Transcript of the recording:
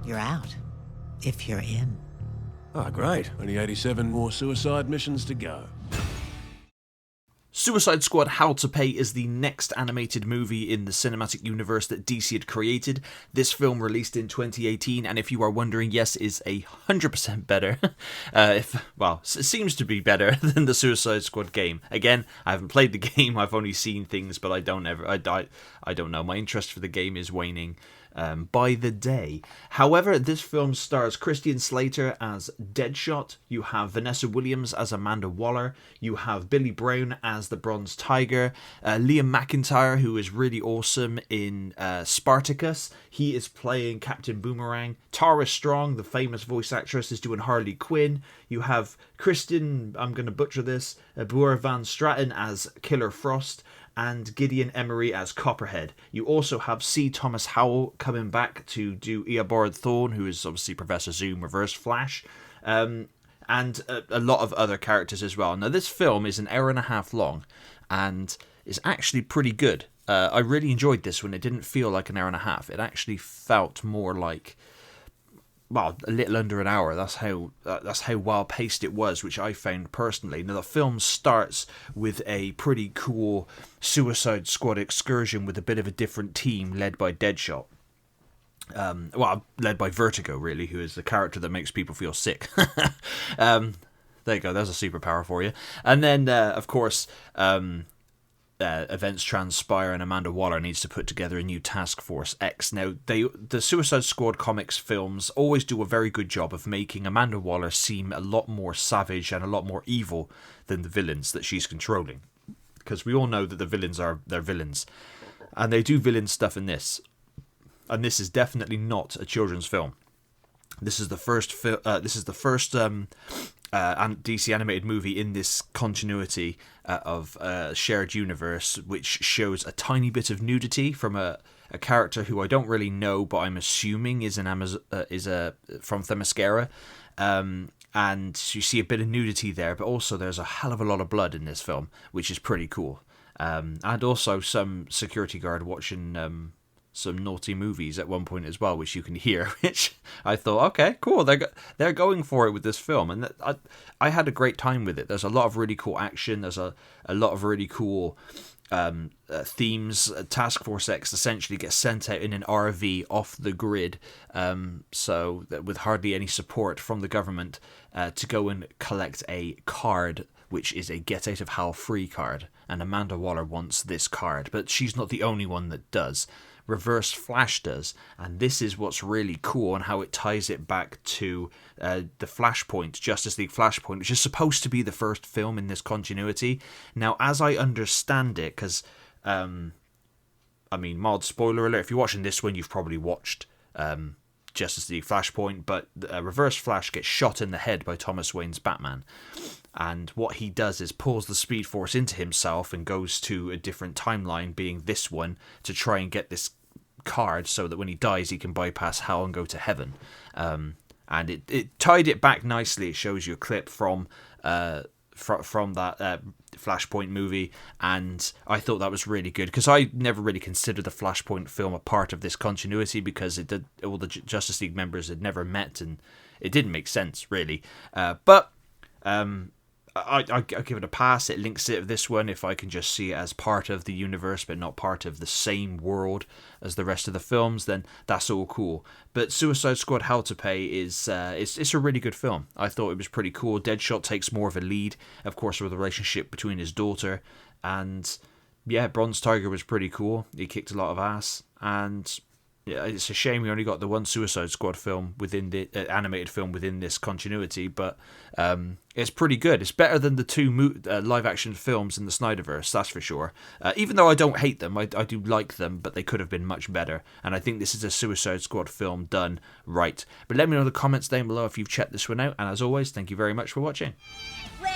You're out. If you're in. Oh, great. Only 87 more suicide missions to go. Suicide Squad How to Pay is the next animated movie in the cinematic universe that DC had created. This film released in 2018, and if you are wondering, yes, is 100% better. It seems to be better than the Suicide Squad game. Again, I haven't played the game, I've only seen things, but I don't know. My interest for the game is waning by the day. However, this film stars Christian Slater as Deadshot, you have Vanessa Williams as Amanda Waller, you have Billy Brown as the Bronze Tiger, Liam McIntyre, who is really awesome in Spartacus, he is playing Captain Boomerang, Tara Strong, the famous voice actress, is doing Harley Quinn, you have Kristen, I'm going to butcher this, Boer Van Straten as Killer Frost, and Gideon Emery as Copperhead. You also have C. Thomas Howell coming back to do Eobard Thawne, who is obviously Professor Zoom, Reverse Flash, and a lot of other characters as well. Now, this film is an hour and a half long, and is actually pretty good. I really enjoyed this one. It didn't feel like an hour and a half. It actually felt more like, well, a little under an hour. That's how well paced it was, which I found personally. Now, the film starts with a pretty cool Suicide Squad excursion with a bit of a different team led by Deadshot. Led by Vertigo, really, who is the character that makes people feel sick. There you go. There's a superpower for you. And then, of course, events transpire and Amanda Waller needs to put together a new Task Force X. Now, the Suicide Squad comics films always do a very good job of making Amanda Waller seem a lot more savage and a lot more evil than the villains that she's controlling. Because we all know that the villains are their villains. And they do villain stuff in this. And this is definitely not a children's film. This is the first DC animated movie in this continuity of shared universe, which shows a tiny bit of nudity from a character who I don't really know, but I'm assuming is from Themyscira. And you see a bit of nudity there, but also there's a hell of a lot of blood in this film, which is pretty cool. And also some security guard watching some naughty movies at one point as well, which you can hear, which I thought, okay, cool, they're going for it with this film, and I had a great time with it. There's a lot of really cool action, there's a lot of really cool themes. Task Force X essentially gets sent out in an RV off the grid, so that with hardly any support from the government, to go and collect a card, which is a Get Out of Hell free card, and Amanda Waller wants this card, but she's not the only one that does. Reverse Flash does, and this is what's really cool and how it ties it back to the Flashpoint, Justice League Flashpoint, which is supposed to be the first film in this continuity. Now, as I understand it, because, mild spoiler alert, if you're watching this one, you've probably watched Justice League Flashpoint, but Reverse Flash gets shot in the head by Thomas Wayne's Batman. And what he does is pulls the Speed Force into himself and goes to a different timeline, being this one, to try and get this card so that when he dies he can bypass hell and go to heaven. And it tied it back nicely. It shows you a clip from that Flashpoint movie, and I thought that was really good, because I never really considered the Flashpoint film a part of this continuity, because all the Justice League members had never met and it didn't make sense really. But I give it a pass. It links it with this one. If I can just see it as part of the universe but not part of the same world as the rest of the films, then that's all cool. But Suicide Squad How to Pay is it's a really good film. I thought it was pretty cool. Deadshot takes more of a lead, of course, with the relationship between his daughter, and yeah, Bronze Tiger was pretty cool. He kicked a lot of ass, and yeah, it's a shame we only got the one Suicide Squad film within the animated film within this continuity, but it's pretty good. It's better than the two live-action films in the Snyderverse, that's for sure. Even though I don't hate them, I do like them, but they could have been much better. And I think this is a Suicide Squad film done right. But let me know in the comments down below if you've checked this one out. And as always, thank you very much for watching. Well,